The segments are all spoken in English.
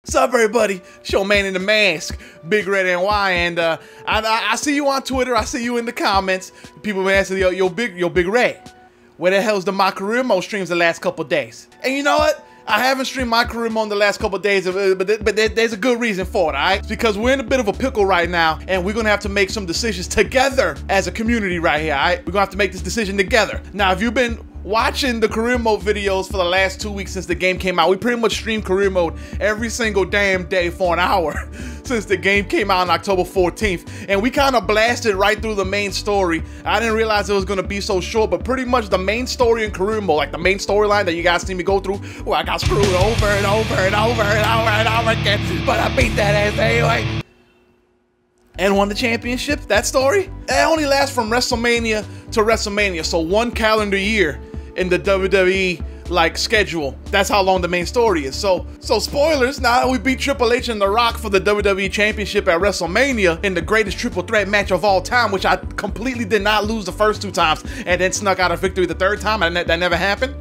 What's up, everybody? It's your man in the mask, BigRedNY, and I see you on Twitter. I see you in the comments. People been asking, yo, Big Red, where the hell's the My Career Mode streams the last couple days? And you know what? I haven't streamed My Career Mode in the last couple days, but there's a good reason for it, all right? It's because we're in a bit of a pickle right now, and we're gonna have to make some decisions together as a community right here, all right? We're gonna have to make this decision together. Now, if you've been watching the career mode videos for the last 2 weeks since the game came out, we pretty much stream career mode every single damn day for an hour since the game came out on October 14th, and we kind of blasted right through the main story. I didn't realize it was going to be so short, but pretty much the main story in career mode, like the main storyline that you guys see me go through, where I got screwed over and over and over and over and over again, but I beat that ass anyway and won the championship. That story, it only lasts from WrestleMania to WrestleMania, so 1 calendar year in the WWE like schedule. That's how long the main story is. So spoilers, now that we beat Triple H and The Rock for the WWE Championship at WrestleMania in the greatest triple threat match of all time, which I completely did not lose the first 2 times and then snuck out a victory the 3rd time, and that never happened.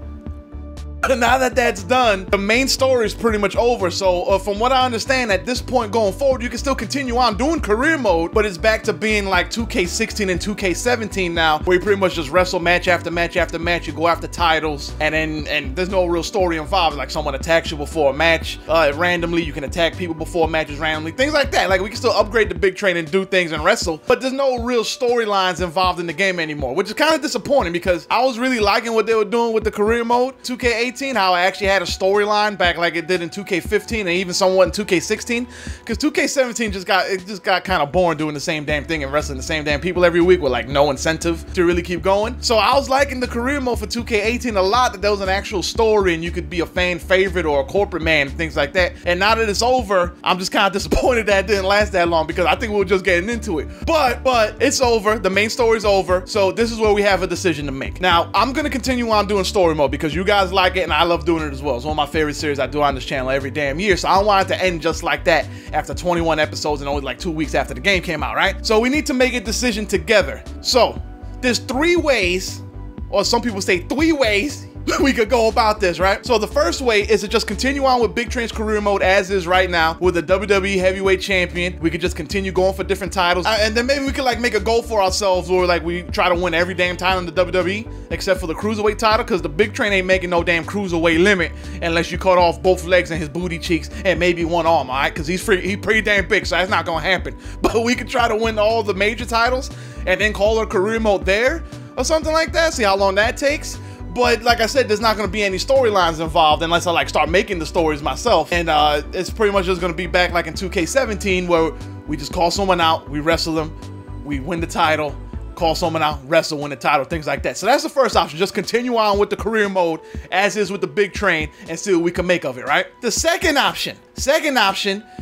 Now that that's done, the main story is pretty much over. So from what I understand, at this point going forward, you can still continue on doing career mode, but it's back to being like 2K16 and 2K17 now, where you pretty much just wrestle match after match after match. You go after titles, and there's no real story involved. Like someone attacks you before a match randomly. You can attack people before matches randomly, things like that. Like we can still upgrade the big train and do things and wrestle, but there's no real storylines involved in the game anymore, which is kind of disappointing because I was really liking what they were doing with the career mode 2K18. How I actually had a storyline back like it did in 2K15 and even somewhat in 2K16, because 2K17 just got kind of boring doing the same damn thing and wrestling the same damn people every week with like no incentive to really keep going. So I was liking the career mode for 2K18 a lot, that there was an actual story and you could be a fan favorite or a corporate man, things like that. And now that it's over, I'm just kind of disappointed that it didn't last that long, because I think we were just getting into it. But it's over, the main story's over, so this is where we have a decision to make. Now I'm gonna continue on doing story mode because you guys like it and I love doing it as well. It's one of my favorite series I do on this channel every damn year, so I don't want it to end just like that after 21 episodes and only like 2 weeks after the game came out, right? So we need to make a decision together. So there's 3 ways, or some people say 3 ways we could go about this, right? So the first way is to just continue on with Big Train's career mode as is right now with the WWE Heavyweight Champion. We could just continue going for different titles, and then maybe we could like make a goal for ourselves where like we try to win every damn title in the WWE except for the Cruiserweight title, because the Big Train ain't making no damn Cruiserweight limit unless you cut off both legs and his booty cheeks and maybe 1 arm, all right? Because he's pretty damn big, so that's not gonna happen. But we could try to win all the major titles and then call our career mode there or something like that, see how long that takes. But like I said, there's not going to be any storylines involved unless I like start making the stories myself. And it's pretty much just going to be back like in 2K17 where we just call someone out, we wrestle them, we win the title, call someone out, wrestle, win the title, things like that. So that's the first option. Just continue on with the career mode as is with the Big Train and see what we can make of it, right? The second option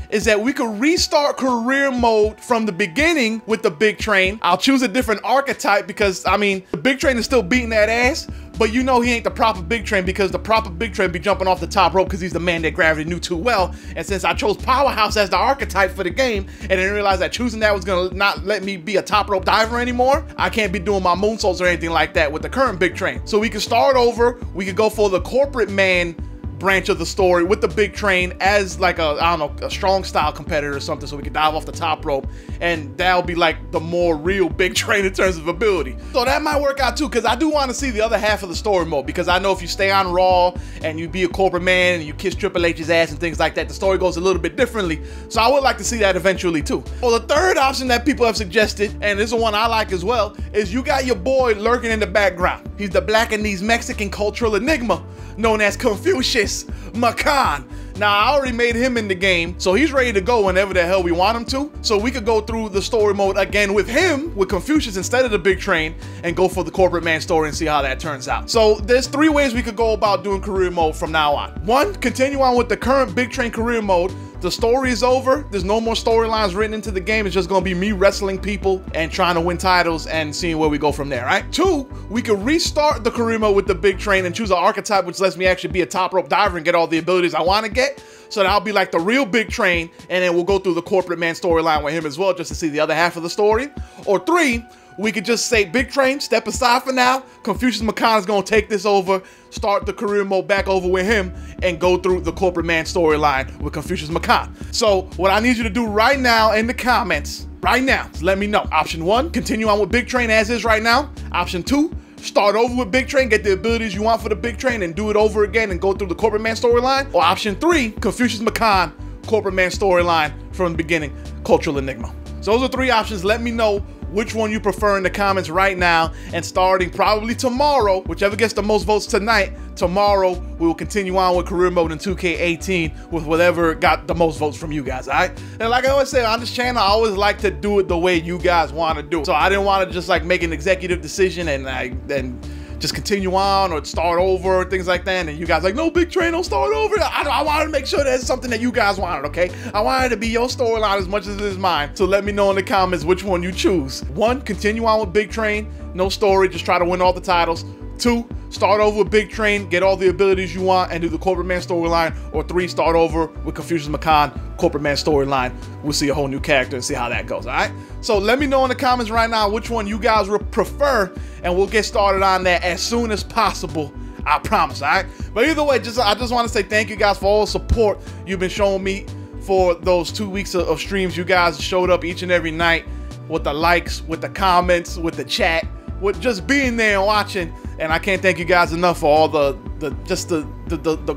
is that we could restart career mode from the beginning with the Big Train. I'll choose a different archetype because, I mean, the Big Train is still beating that ass, but you know he ain't the proper Big Train, because the proper Big Train be jumping off the top rope because he's the man that Gravity knew too well. And since I chose Powerhouse as the archetype for the game and didn't realize that choosing that was gonna not let me be a top rope diver anymore, I can't be doing my moonsaults or anything like that with the current Big Train. So we can start over, we could go for the corporate man branch of the story with the Big Train as like a, I don't know, a strong style competitor or something, so we can dive off the top rope, and that'll be like the more real Big Train in terms of ability. So that might work out too, because I do want to see the other half of the story mode, because I know if you stay on Raw and you be a corporate man and you kiss Triple H's ass and things like that, the story goes a little bit differently. So I would like to see that eventually too. Well, the third option that people have suggested, and this is one I like as well, is you got your boy lurking in the background. He's the Blackanese Mexican cultural enigma known as Confucius Macan. Now, I already made him in the game, so he's ready to go whenever the hell we want him to. So we could go through the story mode again with him, with Confucius instead of the Big Train, and go for the corporate man story and see how that turns out. So there's 3 ways we could go about doing career mode from now on. 1, continue on with the current Big Train career mode. The story is over. There's no more storylines written into the game. It's just gonna be me wrestling people and trying to win titles and seeing where we go from there, right? 2, we could restart the career mode with the Big Train and choose an archetype which lets me actually be a top rope diver and get all the abilities I want to get. So that'll be like the real Big Train, and then we'll go through the corporate man storyline with him as well, just to see the other half of the story. Or 3, we could just say Big Train, step aside for now. Confucius McCon is going to take this over, start the career mode back over with him, and go through the corporate man storyline with Confucius McCon. So what I need you to do right now in the comments, right now, is let me know. Option 1, continue on with Big Train as is right now. Option 2, start over with Big Train, get the abilities you want for the Big Train, and do it over again and go through the corporate man storyline. Or option 3, Confucius McCon, corporate man storyline from the beginning, cultural enigma. So those are 3 options. Let me know which one you prefer in the comments right now, and starting probably tomorrow, whichever gets the most votes tonight, tomorrow we will continue on with career mode in 2K18 with whatever got the most votes from you guys, all right? And like I always say on this channel, I always like to do it the way you guys want to do it. So I didn't want to just like make an executive decision and just continue on or start over or things like that, and you guys like, no, Big Train, don't start over. I wanted to make sure that's something that you guys wanted, okay? I wanted it to be your storyline as much as it is mine. So let me know in the comments which one you choose. 1, continue on with Big Train, no story, just try to win all the titles. 2, start over with Big Train, get all the abilities you want, and do the corporate man storyline. Or 3, start over with Confucius McCon, corporate man storyline. We'll see a whole new character and see how that goes, all right? So let me know in the comments right now which one you guys would prefer, and we'll get started on that as soon as possible. I promise, all right? But either way, I just want to say thank you guys for all the support you've been showing me for those 2 weeks of streams. You guys showed up each and every night with the likes, with the comments, with the chat, with just being there and watching. And I can't thank you guys enough for all the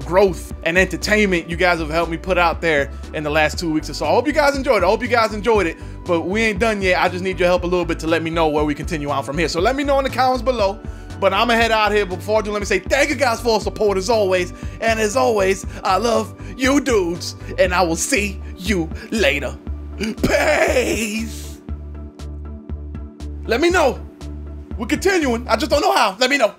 growth and entertainment you guys have helped me put out there in the last 2 weeks or so. I hope you guys enjoyed it. I hope you guys enjoyed it. But we ain't done yet. I just need your help a little bit to let me know where we continue on from here. So let me know in the comments below. But I'm gonna head out here. But before I do, let me say thank you guys for all support as always. And as always, I love you dudes. And I will see you later. Peace. Let me know. We're continuing. I just don't know how. Let me know.